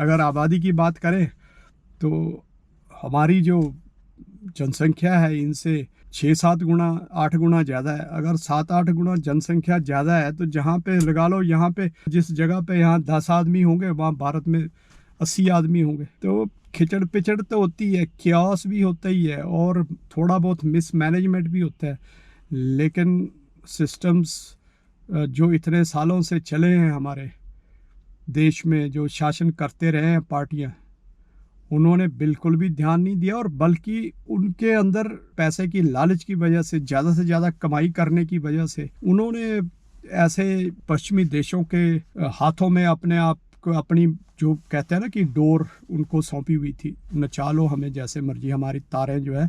अगर आबादी की बात करें तो हमारी जो जनसंख्या है इनसे 6-7 गुना 8 गुना ज़्यादा है। अगर 7-8 गुना जनसंख्या ज़्यादा है तो जहाँ पे लगा लो, यहाँ पे जिस जगह पे यहाँ 10 आदमी होंगे वहाँ भारत में 80 आदमी होंगे। तो खिचड़ पिचड़ तो होती है, क्यास भी होता ही है और थोड़ा बहुत मिसमैनेजमेंट भी होता है। लेकिन सिस्टम्स जो इतने सालों से चले हैं हमारे देश में, जो शासन करते रहे हैं पार्टियां, उन्होंने बिल्कुल भी ध्यान नहीं दिया और बल्कि उनके अंदर पैसे की लालच की वजह से ज़्यादा कमाई करने की वजह से उन्होंने ऐसे पश्चिमी देशों के हाथों में अपने आप को, अपनी जो कहते हैं ना कि डोर उनको सौंपी हुई थी, नचा लो हमें जैसे मर्जी, हमारी तारें जो है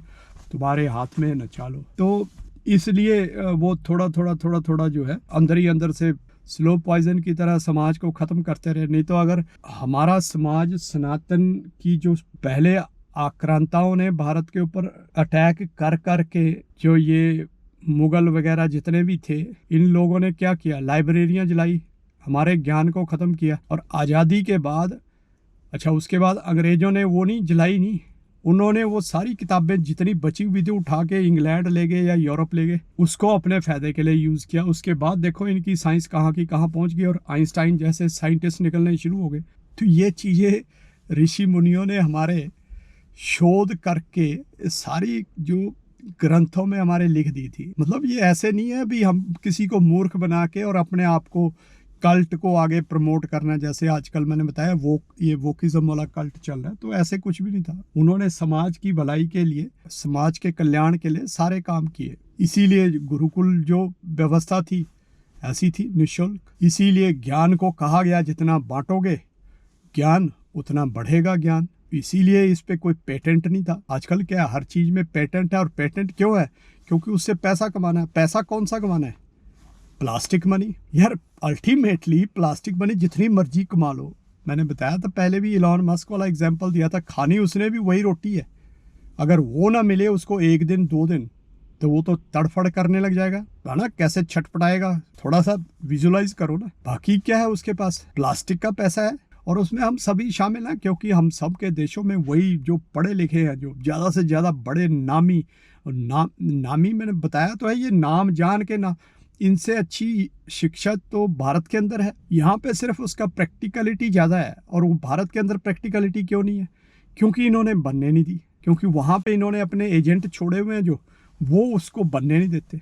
तुम्हारे हाथ में नचा लो। तो इसलिए वो थोड़ा जो है अंदर ही अंदर से स्लो पॉइजन की तरह समाज को ख़त्म करते रहे। नहीं तो अगर हमारा समाज सनातन की जो पहले आक्रांताओं ने भारत के ऊपर अटैक कर के, जो ये मुगल वगैरह जितने भी थे, इन लोगों ने क्या किया, लाइब्रेरियां जलाई, हमारे ज्ञान को ख़त्म किया। और आज़ादी के बाद, अच्छा उसके बाद अंग्रेज़ों ने वो नहीं जलाई नहीं, उन्होंने वो सारी किताबें जितनी बची हुई थी उठा के इंग्लैंड ले गए या यूरोप ले गए, उसको अपने फ़ायदे के लिए यूज़ किया। उसके बाद देखो इनकी साइंस कहाँ की कहाँ पहुँच गई और आइंस्टाइन जैसे साइंटिस्ट निकलने शुरू हो गए। तो ये चीज़ें ऋषि मुनियों ने हमारे शोध करके सारी जो ग्रंथों में हमारे लिख दी थी। मतलब ये ऐसे नहीं है भी हम किसी को मूर्ख बना के और अपने आप को, कल्ट को आगे प्रमोट करना, जैसे आजकल मैंने बताया ये वोकिज्म वाला कल्ट चल रहा है। तो ऐसे कुछ भी नहीं था। उन्होंने समाज की भलाई के लिए, समाज के कल्याण के लिए सारे काम किए। इसीलिए गुरुकुल जो व्यवस्था थी ऐसी थी, निःशुल्क। इसीलिए ज्ञान को कहा गया जितना बांटोगे ज्ञान उतना बढ़ेगा ज्ञान। इसीलिए इस पे कोई पेटेंट नहीं था। आजकल क्या हर चीज़ में पेटेंट है। और पेटेंट क्यों है? क्योंकि उससे पैसा कमाना है। पैसा कौन सा कमाना है? Plastic money. यार अल्टीमेटली प्लास्टिक मनी जितनी मर्जी कमा लो। मैंने बताया था पहले भी, इलॉन मस्क वाला एग्जांपल दिया था, खानी उसने भी वही रोटी है। अगर वो ना मिले उसको 1 दिन 2 दिन, तो वो तो तड़फड़ करने लग जाएगा, है ना? कैसे छटपटाएगा, थोड़ा सा विजुलाइज करो ना। बाकी क्या है उसके पास? प्लास्टिक का पैसा है। और उसमें हम सभी शामिल हैं, क्योंकि हम सब के देशों में वही जो पढ़े लिखे हैं, जो ज़्यादा से ज़्यादा बड़े नामी, नामी मैंने बताया तो है, ये नाम जान के ना, इनसे अच्छी शिक्षा तो भारत के अंदर है। यहाँ पे सिर्फ उसका प्रैक्टिकलिटी ज़्यादा है। और वो भारत के अंदर प्रैक्टिकलिटी क्यों नहीं है? क्योंकि इन्होंने बनने नहीं दी। क्योंकि वहाँ पे इन्होंने अपने एजेंट छोड़े हुए हैं जो वो उसको बनने नहीं देते।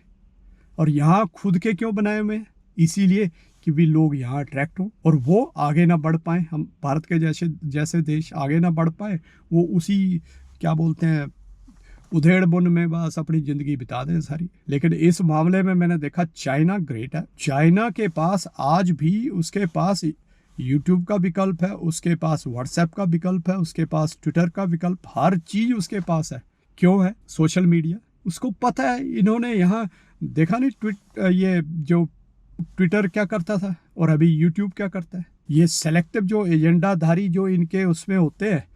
और यहाँ खुद के क्यों बनाए हुए हैं? इसीलिए कि भी लोग यहाँ अट्रैक्ट हों और वो आगे ना बढ़ पाएँ। हम भारत के जैसे देश आगे ना बढ़ पाए, वो उसी क्या बोलते हैं उधेड़ बुन में बस अपनी ज़िंदगी बिता दें सारी। लेकिन इस मामले में मैंने देखा चाइना ग्रेट है। चाइना के पास आज भी, उसके पास यूट्यूब का विकल्प है, उसके पास व्हाट्सएप का विकल्प है, उसके पास ट्विटर का विकल्प, हर चीज़ उसके पास है। क्यों है? Social media. उसको पता है। इन्होंने यहाँ देखा नहीं ये जो ट्विटर क्या करता था और अभी यूट्यूब क्या करता है। ये सेलेक्टिव जो एजेंडाधारी जो इनके उसमें होते हैं,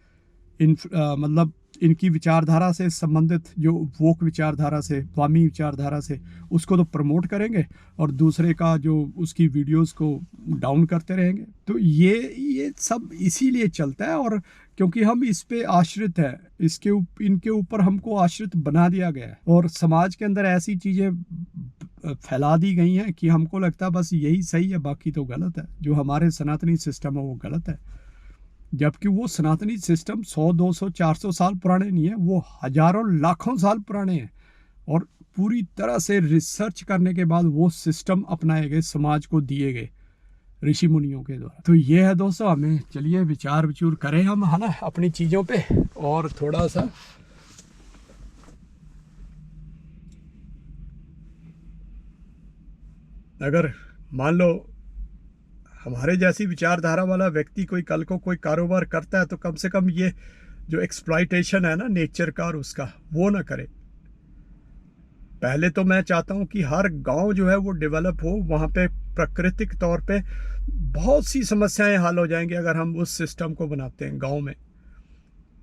मतलब इनकी विचारधारा से संबंधित, जो वोक विचारधारा से, वामी विचारधारा से, उसको तो प्रमोट करेंगे और दूसरे का जो उसकी वीडियोस को डाउन करते रहेंगे। तो ये सब इसीलिए चलता है। और क्योंकि हम इस पे आश्रित है, इनके ऊपर हमको आश्रित बना दिया गया है और समाज के अंदर ऐसी चीज़ें फैला दी गई हैं कि हमको लगता है बस यही सही है, बाकी तो गलत है। जो हमारे सनातनी सिस्टम है वो गलत है। जबकि वो सनातनी सिस्टम 100, 200, 400 साल पुराने नहीं है, वो हजारों लाखों साल पुराने हैं। और पूरी तरह से रिसर्च करने के बाद वो सिस्टम अपनाए गए, समाज को दिए गए ऋषि मुनियों के द्वारा। तो ये है दोस्तों, हमें चलिए विचार विचूर करें हम, है ना, अपनी चीज़ों पे। और थोड़ा सा अगर मान लो हमारे जैसी विचारधारा वाला व्यक्ति कोई कल को कोई कारोबार करता है, तो कम से कम ये जो एक्सप्लॉइटेशन है ना नेचर का और उसका, वो ना करे। पहले तो मैं चाहता हूँ कि हर गांव जो है वो डेवलप हो। वहाँ पे प्राकृतिक तौर पे बहुत सी समस्याएं हल हो जाएंगी अगर हम उस सिस्टम को बनाते हैं गांव में।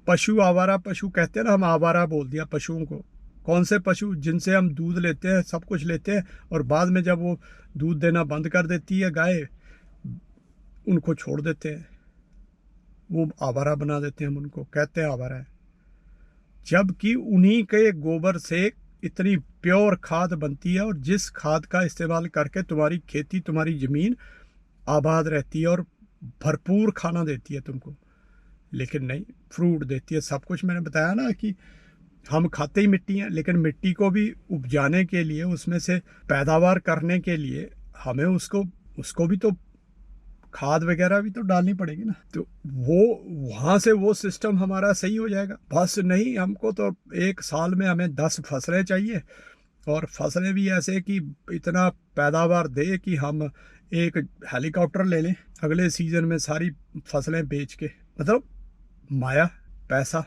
पशु, आवारा पशु कहते हैं ना, हम आवारा बोल दिया पशुओं को। कौन से पशु? जिनसे हम दूध लेते हैं, सब कुछ लेते हैं, और बाद में जब वो दूध देना बंद कर देती है गाय, उनको छोड़ देते हैं। वो आवारा बना देते हैं, हम उनको कहते हैं आवारा है, जबकि उन्हीं के गोबर से इतनी प्योर खाद बनती है और जिस खाद का इस्तेमाल करके तुम्हारी खेती, तुम्हारी ज़मीन आबाद रहती है और भरपूर खाना देती है तुमको। लेकिन नहीं, फ्रूट देती है, सब कुछ। मैंने बताया ना कि हम खाते ही मिट्टी हैं, लेकिन मिट्टी को भी उपजाने के लिए, उसमें से पैदावार करने के लिए हमें उसको भी तो खाद वगैरह भी तो डालनी पड़ेगी ना। तो वो वहाँ से वो सिस्टम हमारा सही हो जाएगा। बस नहीं, हमको तो एक साल में हमें 10 फसलें चाहिए, और फसलें भी ऐसे कि इतना पैदावार दे कि हम एक हेलीकॉप्टर ले लें अगले सीज़न में सारी फसलें बेच के। मतलब माया, पैसा,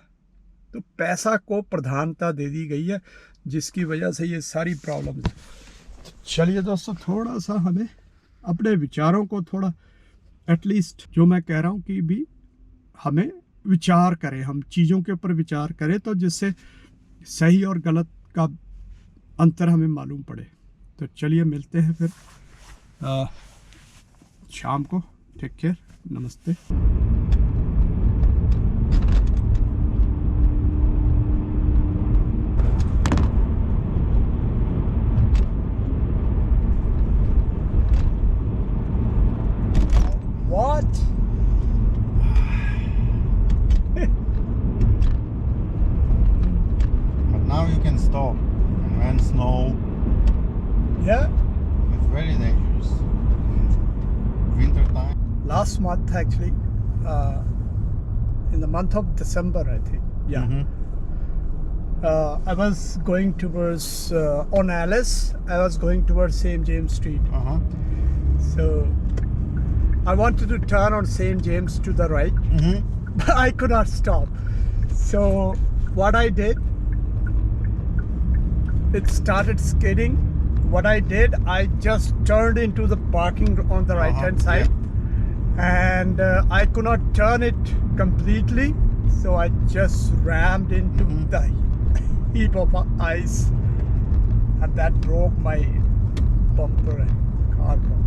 तो पैसा को प्रधानता दे दी गई है, जिसकी वजह से ये सारी प्रॉब्लम है। चलिए दोस्तों, थोड़ा सा हमें अपने विचारों को थोड़ा, एटलीस्ट जो मैं कह रहा हूँ कि भी हमें विचार करें, हम चीज़ों के ऊपर विचार करें, तो जिससे सही और गलत का अंतर हमें मालूम पड़े। तो चलिए मिलते हैं फिर शाम को। टेक केयर, नमस्ते। What? But now you can stop. And when snow, Yeah. it's very dangerous. Winter time. Last month actually, in the month of December, I think. Yeah. I was going towards on Alice. I was going towards St. James Street. So I wanted to turn on St. James to the right, but I could not stop. So what I did, it started skidding. What I did, I just turned into the parking on the right hand side, and I could not turn it completely, so I just rammed into the heap of ice, and that broke my bumper, car bumper.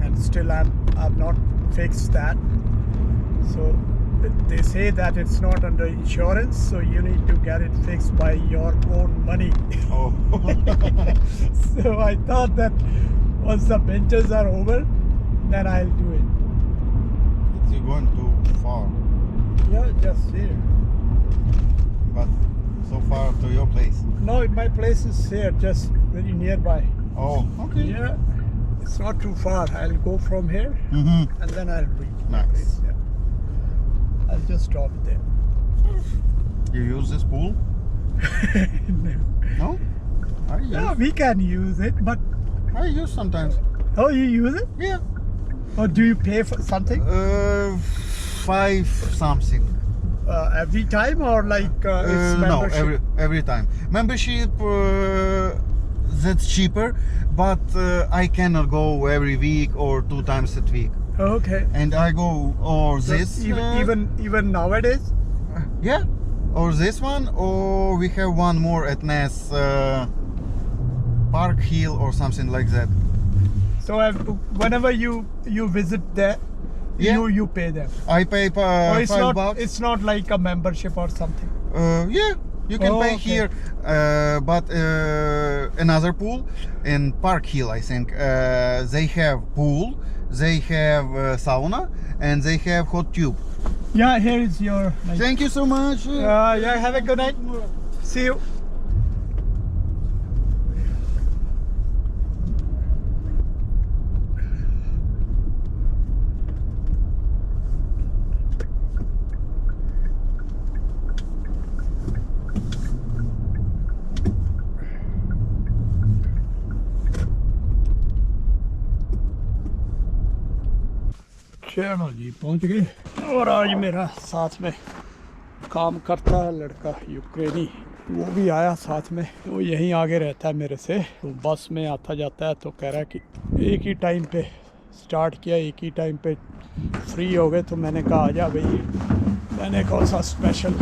And still I've not fixed that. So they say that it's not under insurance, so you need to get it fixed by your own money. Oh. So I thought that once the benches are over, then I'll do it. You're going too far. Yeah, just here. But so far to your place. No, my place is here, just very nearby. Oh, okay. Yeah, it's not too far. I'll go from here and then I'll reach my Nice. place. Yeah. I'll just stop there. You use this pool? No? I use. Yeah, we can use it, but I use sometimes. oh, you use it? Yeah. Or do you pay for something 5 something. every time, or like it's No, membership? every time. Membership that's cheaper, but I cannot go every week or 2 times a week. Okay. And I go or So this even nowadays. yeah, or this one, or we have one more at Ness Park Hill or something like that. So whenever you visit there, Yeah. you pay them. I pay Or it's not $5. it's not like a membership or something. Yeah, you can Oh, pay okay. here, but another pool in Park Hill, I think they have pool, they have sauna, and they have hot tube. Yeah, here is your. Like, Thank you so much. yeah, have a good night. See you. चलो जी, पहुंच गए। और आज मेरा साथ में काम करता है लड़का यूक्रेनी, वो भी आया साथ में। वो यहीं आगे रहता है मेरे से, तो बस में आता जाता है। तो कह रहा है कि एक ही टाइम पे स्टार्ट किया, एक ही टाइम पे फ्री हो गए। तो मैंने कहा आजा भाई, मैंने कौन सा स्पेशल